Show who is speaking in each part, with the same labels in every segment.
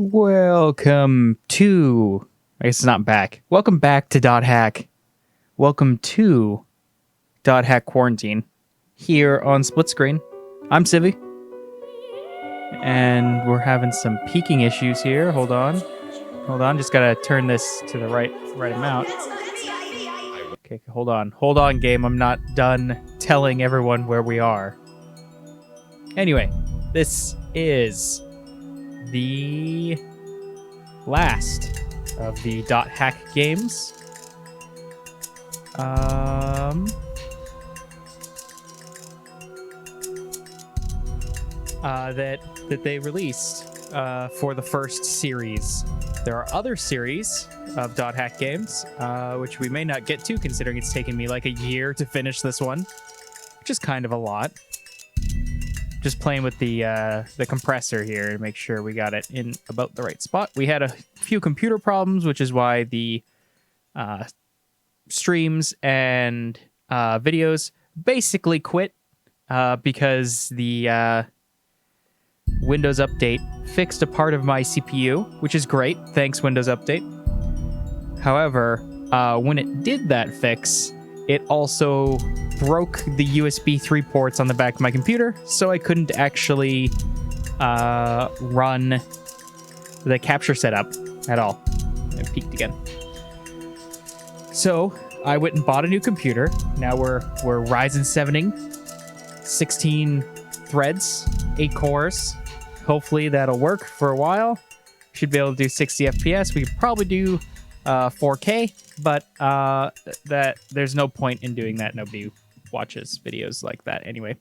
Speaker 1: Welcome to... I guess it's not back. Welcome back to Dot Hack. Welcome to Dot Hack Quarantine here on SplitScreen. I'm Civvie. And we're having some peaking issues here. Hold on. Just gotta turn this to the right amount. Okay, hold on, game. I'm not done telling everyone where we are. Anyway, this is the last of the Dot Hack games. That they released for the first series. There are other series of Dot Hack games, which we may not get to, considering it's taken me like a year to finish this one, which is kind of a lot. Just playing with the compressor here to make sure we got it in about the right spot. We had a few computer problems, which is why the streams and videos basically quit because the Windows Update fixed a part of my CPU, which is great. Thanks, Windows Update. However, when it did that fix, it also broke the USB 3 ports on the back of my computer, so I couldn't actually run the capture setup at all. It peaked again. So I went and bought a new computer. Now we're Ryzen 7ing, 16 threads, 8 cores. Hopefully that'll work for a while. Should be able to do 60 FPS. We could probably do 4K, but that there's no point in doing that. Nobody watches videos like that anyway.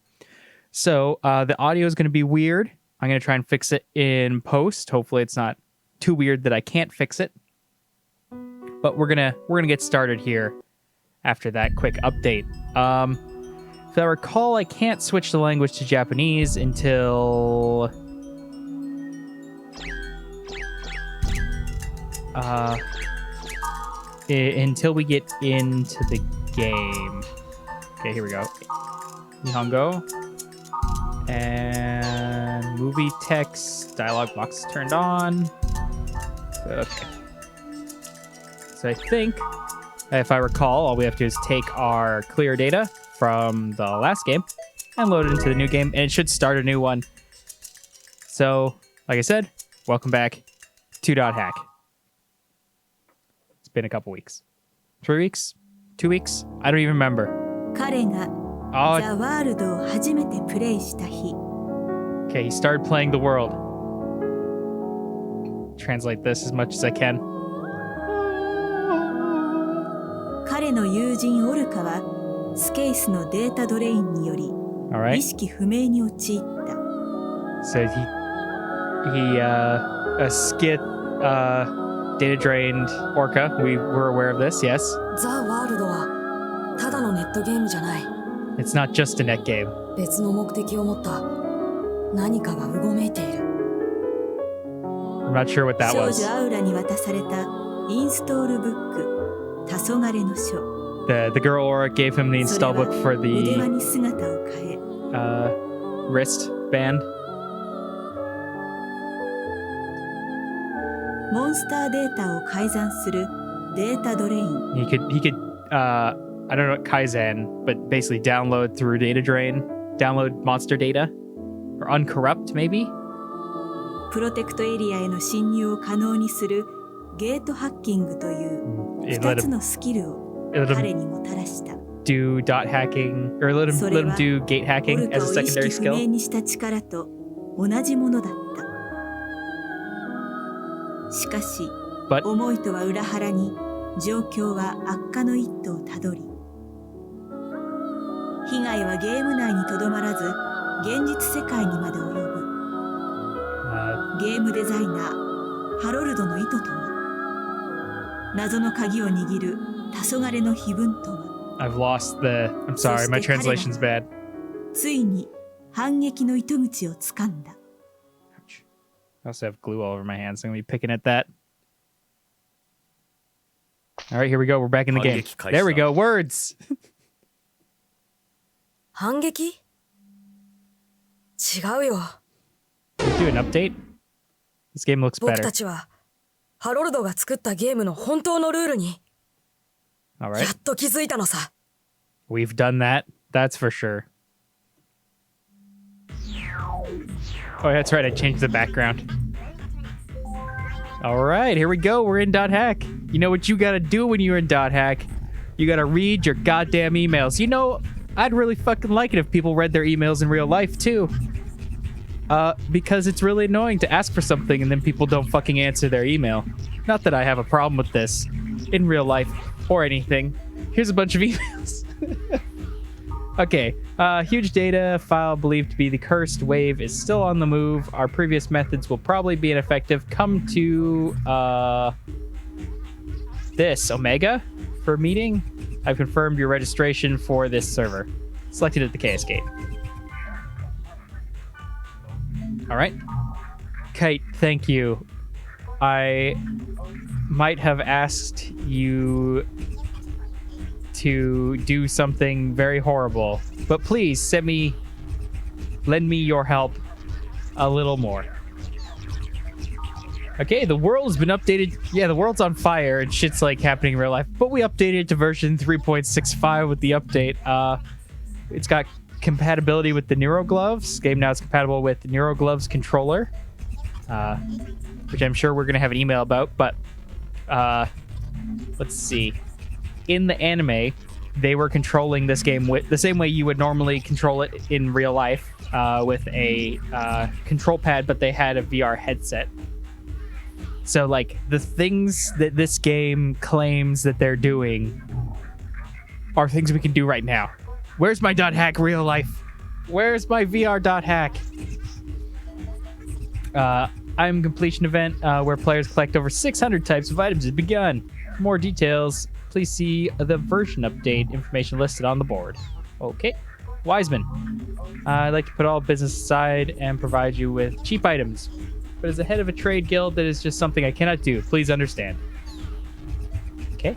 Speaker 1: So the audio is going to be weird. I'm going to try and fix it in post. Hopefully it's not too weird that I can't fix it. But we're gonna get started here after that quick update. If I recall, I can't switch the language to Japanese until we get into the game. Okay, here we go. Nihongo. And movie text dialog box is turned on. Okay. So I think, if I recall, all we have to do is take our clear data from the last game and load it into the new game, and it should start a new one. So, like I said, welcome back to Dot Hack. It's been a couple weeks. 3 weeks? 2 weeks? I don't even remember. Okay, he started playing the world. Translate this as much as I can. All right. So he a skit data drained orca. We were aware of this, yes. It's not just a net game. I'm not sure what that was. The girl aura gave him the install book for the wristband. He could I don't know what Kaizen, but basically download through data drain, download monster data, or uncorrupt maybe. It let him do dot hacking, or let him do gate hacking as a secondary skill. But I've lost the... I'm sorry, my translation's bad. Ouch. I also have glue all over my hands, so I'm going to be picking at that. All right, here we go. We're back in the game. There we go. Words. Do an update? This game looks
Speaker 2: 僕
Speaker 1: better.
Speaker 2: たちはハロルドが作ったゲームの本当のルールに
Speaker 1: All
Speaker 2: や
Speaker 1: right.
Speaker 2: っと気づいたのさ。
Speaker 1: We've done that. That's for sure. Oh, that's right. I changed the background. All right, here we go. We're in .hack. You know what you gotta do when you're in .hack? You gotta read your goddamn emails. You know, I'd really fucking like it if people read their emails in real life, too. Because it's really annoying to ask for something and then people don't fucking answer their email. Not that I have a problem with this in real life or anything. Here's a bunch of emails. Okay, huge data file believed to be the cursed wave is still on the move. Our previous methods will probably be ineffective. Come to this Omega for a meeting. I've confirmed your registration for this server. Selected at the KS gate. All right. Kite, thank you. I might have asked you to do something very horrible, but please lend me your help a little more. Okay, the world's been updated. Yeah, the world's on fire and shit's like happening in real life, but we updated it to version 3.65 with the update. It's got compatibility with the Neuro Gloves. Game now is compatible with the Neuro Gloves controller, which I'm sure we're going to have an email about, but let's see. In the anime, they were controlling this game with the same way you would normally control it in real life, with a control pad, but they had a VR headset. So, like, the things that this game claims that they're doing are things we can do right now. Where's my .hack real life? Where's my VR .hack? I'm completion event where players collect over 600 types of items has begun. For more details, please see the version update information listed on the board. Okay. Wiseman. I'd like to put all business aside and provide you with cheap items. But as the head of a trade guild, that is just something I cannot do. Please understand. Okay.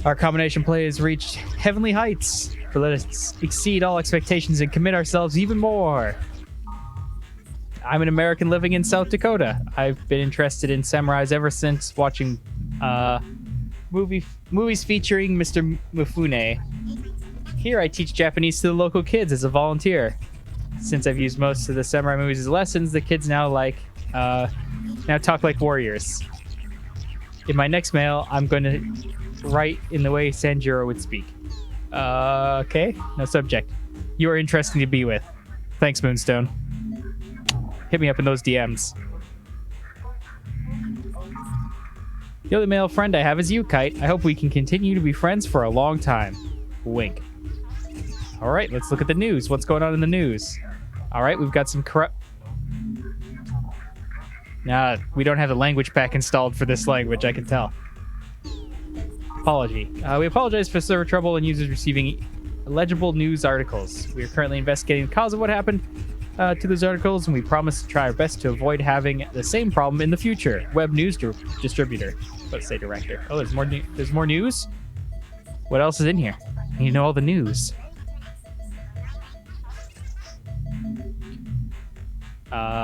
Speaker 1: Our combination play has reached heavenly heights. But let us exceed all expectations and commit ourselves even more. I'm an American living in South Dakota. I've been interested in samurais ever since watching movies featuring Mr. Mifune. Here I teach Japanese to the local kids as a volunteer. Since I've used most of the samurai movies as lessons, the kids now talk like warriors. In my next mail, I'm going to write in the way Sanjuro would speak. Okay, no subject. You are interesting to be with. Thanks, Moonstone. Hit me up in those DMs. The only male friend I have is you, Kite. I hope we can continue to be friends for a long time. Wink. All right, let's look at the news. What's going on in the news? All right, we've got some corrupt... Nah, we don't have the language pack installed for this language, I can tell. Apology. We apologize for server trouble and users receiving illegible news articles. We are currently investigating the cause of what happened to those articles, and we promise to try our best to avoid having the same problem in the future. Web news distributor. Let's say director. Oh, there's more news? What else is in here? You know all the news.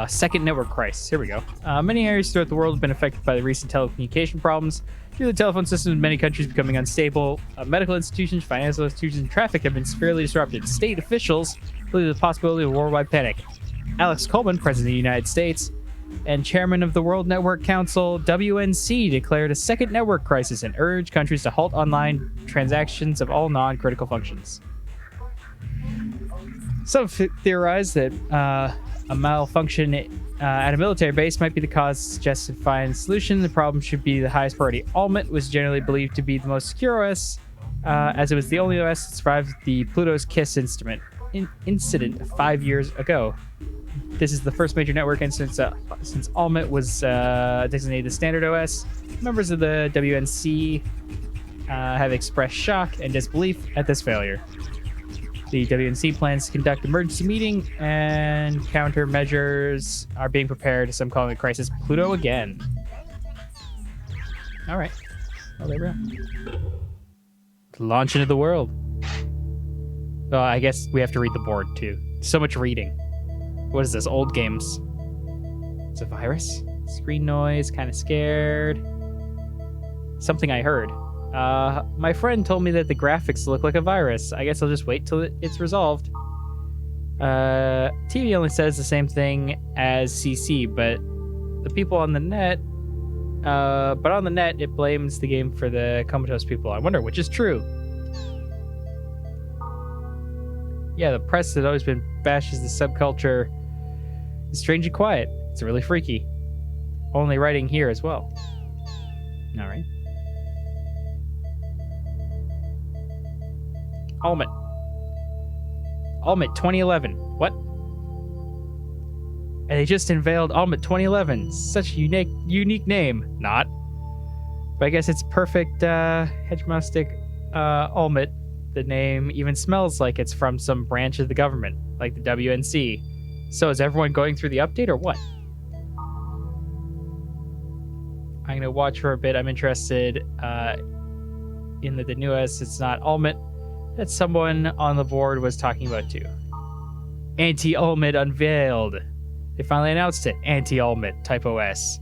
Speaker 1: Second network crisis. Here we go. Many areas throughout the world have been affected by the recent telecommunication problems. Due to the telephone system in many countries becoming unstable, medical institutions, financial institutions, and traffic have been severely disrupted. State officials believe the possibility of a worldwide panic. Alex Coleman, President of the United States, and Chairman of the World Network Council, WNC, declared a second network crisis and urged countries to halt online transactions of all non-critical functions. Some theorize that a malfunction at a military base might be the cause, suggested find a solution. The problem should be the highest priority. Almit was generally believed to be the most secure OS, as it was the only OS that survived the Pluto's Kiss incident 5 years ago. This is the first major network incident since Almit was designated the standard OS. Members of the WNC have expressed shock and disbelief at this failure. The WNC plans to conduct emergency meeting and countermeasures are being prepared. Some calling the crisis Pluto again. All right. Well, there we go. Launch into the world. Oh, I guess we have to read the board too. So much reading. What is this? Old games. It's a virus? Screen noise, kind of scared. Something I heard. My friend told me that the graphics look like a virus. I guess I'll just wait till it's resolved. TV only says the same thing as CC, but the people on the net, it blames the game for the comatose people. I wonder which is true. Yeah, the press has always been bashes the subculture is strangely quiet. It's really freaky. Only writing here as well. All right. Almit 2011. What? And they just unveiled Almit 2011. Such a unique name. Not. But I guess it's perfect hegemonistic Almit. The name even smells like it's from some branch of the government, like the WNC. So is everyone going through the update or what? I'm going to watch for a bit. I'm interested in the newest. It's not Almit that someone on the board was talking about too. Anti-Almit unveiled. They finally announced it. Anti-Almit, type OS.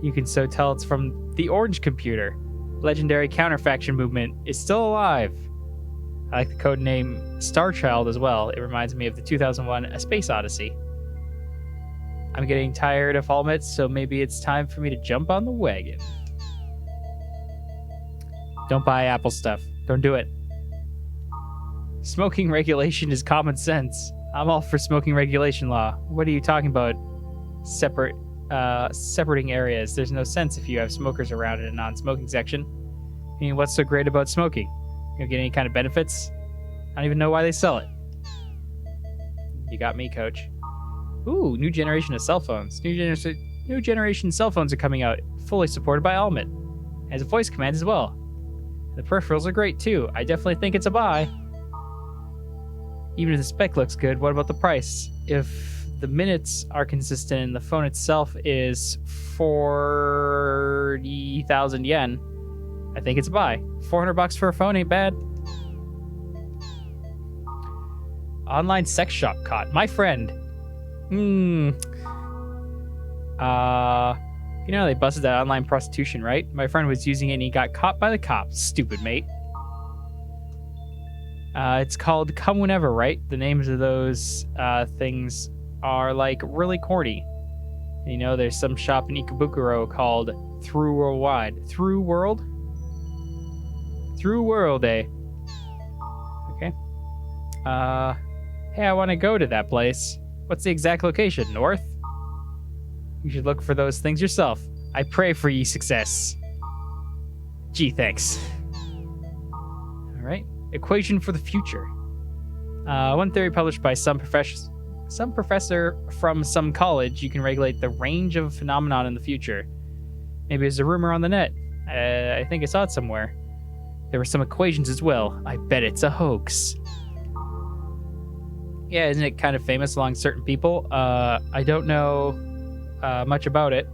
Speaker 1: You can so tell it's from the Orange Computer. Legendary counterfaction movement is still alive. I like the code name Starchild as well. It reminds me of the 2001 A Space Odyssey. I'm getting tired of Almit, so maybe it's time for me to jump on the wagon. Don't buy Apple stuff. Don't do it. Smoking regulation is common sense. I'm all for smoking regulation law. What are you talking about? Separating areas. There's no sense if you have smokers around in a non-smoking section. I mean, what's so great about smoking? You don't get any kind of benefits? I don't even know why they sell it. You got me, coach. Ooh, new generation of cell phones. New generation cell phones are coming out, fully supported by Almit. It has voice commands as well. The peripherals are great too. I definitely think it's a buy. Even if the spec looks good, what about the price? If the minutes are consistent and the phone itself is 40,000 yen, I think it's a buy. $400 for a phone ain't bad. Online sex shop caught. My friend. You know they busted that online prostitution, right? My friend was using it and he got caught by the cops. Stupid mate. It's called Come Whenever, right? The names of those things are like really corny. You know, there's some shop in Ikebukuro called Through Worldwide. Through World? Through World, eh? Okay. Hey, I want to go to that place. What's the exact location? North? You should look for those things yourself. I pray for ye success. Gee, thanks. All right. Equation for the future. One theory published by some professor from some college. You can regulate the range of a phenomenon in the future. Maybe there's a rumor on the net. I think I saw it somewhere. There were some equations as well. I bet it's a hoax. Yeah, isn't it kind of famous among certain people? I don't know much about it,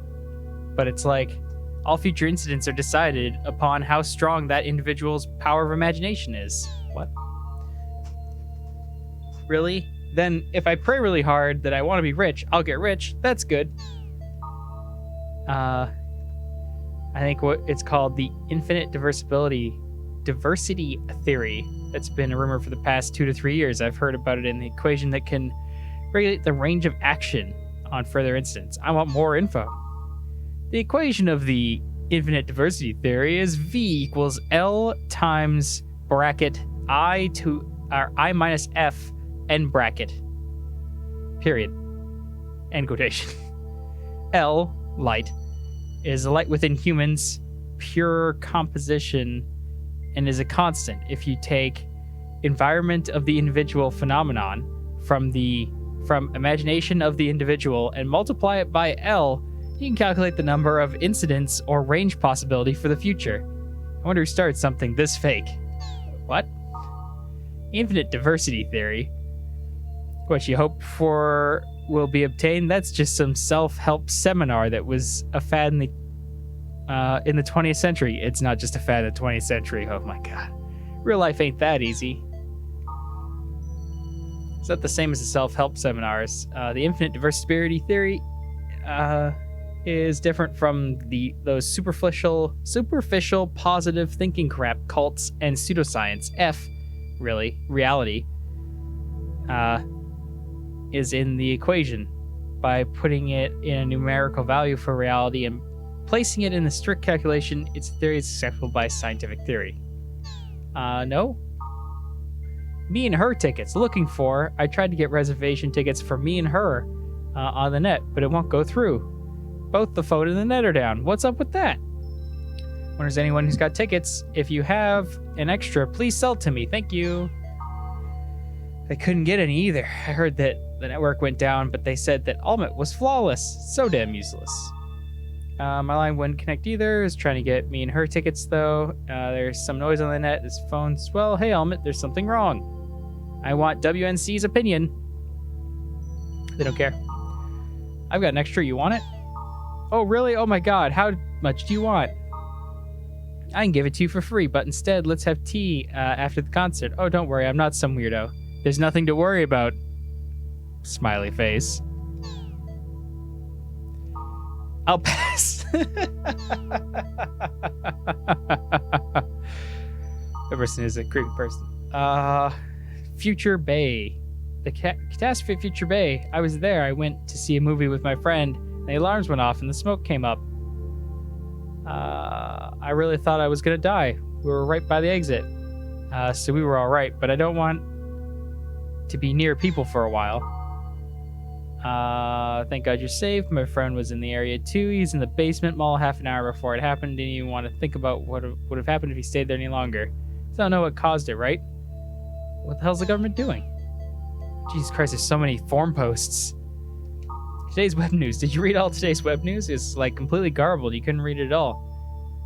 Speaker 1: but it's like all future incidents are decided upon how strong that individual's power of imagination is. What? Really? Then if I pray really hard that I want to be rich, I'll get rich. That's good. I think what it's called the infinite diversity theory. That's been a rumor for the past 2 to 3 years. I've heard about it in the equation that can regulate the range of action on further incidents. I want more info. The equation of the infinite diversity theory is V equals L times bracket I minus F n bracket. Period. End quotation. L, light, is a light within humans, pure composition, and is a constant. If you take environment of the individual phenomenon from imagination of the individual and multiply it by L, you can calculate the number of incidents or range possibility for the future. I wonder who started something this fake. What? Infinite diversity theory? What you hope for will be obtained? That's just some self-help seminar that was a fad in the 20th century. It's not just a fad in the 20th century. Oh my god. Real life ain't that easy. It's not the same as the self-help seminars. The infinite diversity theory, is different from those superficial positive thinking crap cults and pseudoscience. F, really, reality, is in the equation by putting it in a numerical value for reality and placing it in the strict calculation. Its theory is acceptable by scientific theory. No. Me and Her tickets. Looking for. I tried to get reservation tickets for Me and Her on the net, but it won't go through. Both the phone and the net are down. What's up with that? When there's anyone who's got tickets, if you have an extra, please sell to me. Thank you. I couldn't get any either. I heard that the network went down, but they said that Ultimate was flawless. So damn useless. My line wouldn't connect either. I was trying to get Me and Her tickets, though. There's some noise on the net. This phone's, well, hey, Ultimate, there's something wrong. I want WNC's opinion. They don't care. I've got an extra. You want it? Oh, really? Oh, my God. How much do you want? I can give it to you for free, but instead, let's have tea after the concert. Oh, don't worry. I'm not some weirdo. There's nothing to worry about. Smiley face. I'll pass. That person is a creepy person. Future Bay. The catastrophe at Future Bay. I was there. I went to see a movie with my friend, and the alarms went off and the smoke came up. I really thought I was going to die. We were right by the exit. So we were all right, but I don't want to be near people for a while. Thank God you're safe. My friend was in the area too. He's in the basement mall half an hour before it happened. Didn't even want to think about what would have happened if he stayed there any longer. So I don't know what caused it, right? What the hell's the government doing? Jesus Christ, there's so many forum posts. Today's web news. Did you read all today's web news? It's like completely garbled. You couldn't read it at all.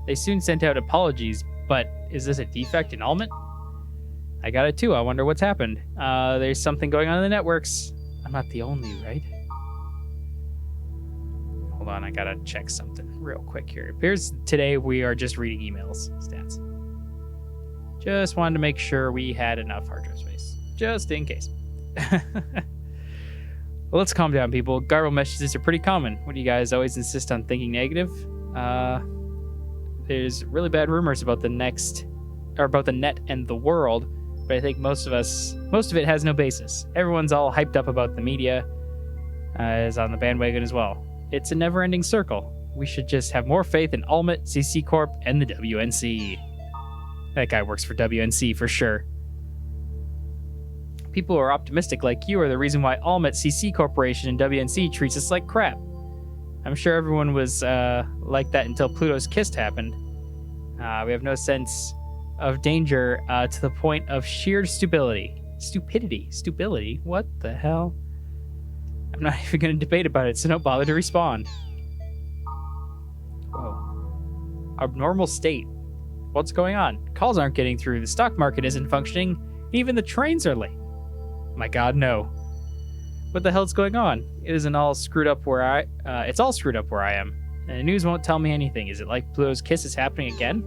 Speaker 1: They soon sent out apologies, but is this a defect in Ultimate? I got it too. I wonder what's happened. There's something going on in the networks. I'm not the only, right? Hold on, I gotta check something real quick here. It appears today we are just reading emails. Stats. Just wanted to make sure we had enough hard drive space. Just in case. Well, let's calm down, people. Garble messages are pretty common. What do you guys always insist on thinking negative? There's really bad rumors about the net and the world, but I think most of it has no basis. Everyone's all hyped up about the media, is on the bandwagon as well. It's a never-ending circle. We should just have more faith in Ultimate, CC Corp, and the WNC. That guy works for WNC for sure. People who are optimistic like you are the reason why Ultimate, CC Corporation, and WNC treats us like crap. I'm sure everyone was like that until Pluto's Kiss happened. We have no sense of danger to the point of sheer stupidity. Stupidity? What the hell? I'm not even going to debate about it, so don't bother to respond. Whoa. Abnormal state. What's going on? Calls aren't getting through. The stock market isn't functioning. Even the trains are late. My God, no. What the hell's going on? It isn't all screwed up where it's all screwed up where I am. And the news won't tell me anything. Is it like Pluto's Kiss is happening again?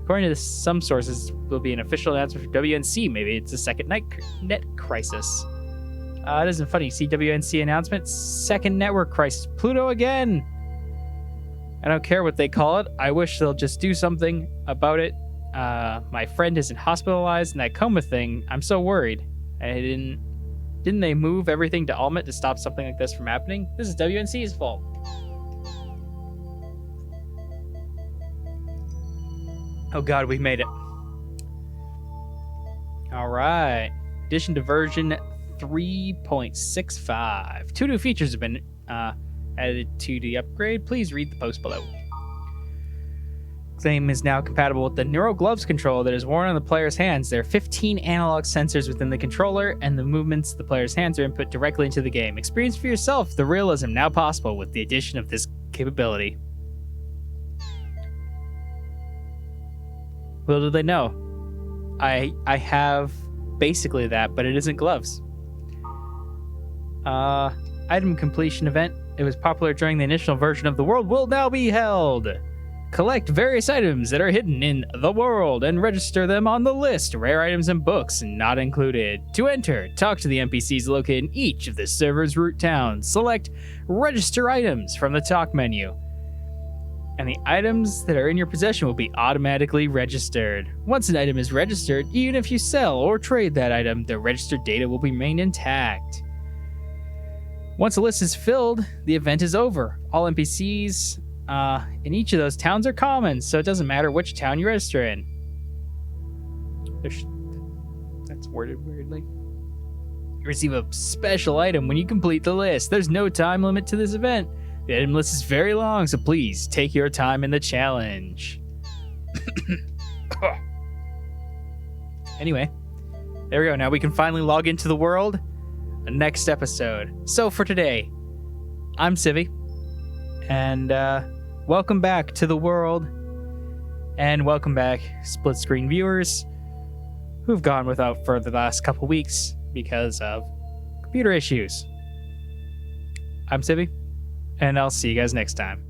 Speaker 1: According to some sources, will be an official announcement for WNC. Maybe it's a second net crisis. It isn't funny. See WNC announcement? Second network crisis. Pluto again! I don't care what they call it. I wish they'll just do something about it. My friend isn't hospitalized, and that coma thing, I'm so worried. Didn't they move everything to Ultimate to stop something like this from happening? This is WNC's fault. Oh God, we made it. All right. Addition to version 3.65. 2 new features have been added to the upgrade. Please read the post below. Claim is now compatible with the Neuro Gloves controller that is worn on the player's hands. There are 15 analog sensors within the controller, and the movements of the player's hands are input directly into the game. Experience for yourself the realism now possible with the addition of this capability. Little do they know, I have basically that, but it isn't gloves. Item completion event. It was popular during the initial version of The World Will Now Be Held. Collect various items that are hidden in the world and register them on the list. Rare items and books not included. To enter, talk to the NPCs located in each of the server's root towns. Select Register Items from the talk menu. And the items that are in your possession will be automatically registered. Once an item is registered, even if you sell or trade that item, the registered data will remain intact. Once a list is filled, the event is over. All NPCs in each of those towns are common, so it doesn't matter which town you register in. That's worded weirdly. You receive a special item when you complete the list. There's no time limit to this event. The item list is very long, so please take your time in the challenge. Anyway, there we go. Now we can finally log into the world. Next episode. So for today, I'm Civvie, and welcome back to the world, and welcome back split screen viewers who've gone without further the last couple weeks because of computer issues. I'm Civvie, and I'll see you guys next time.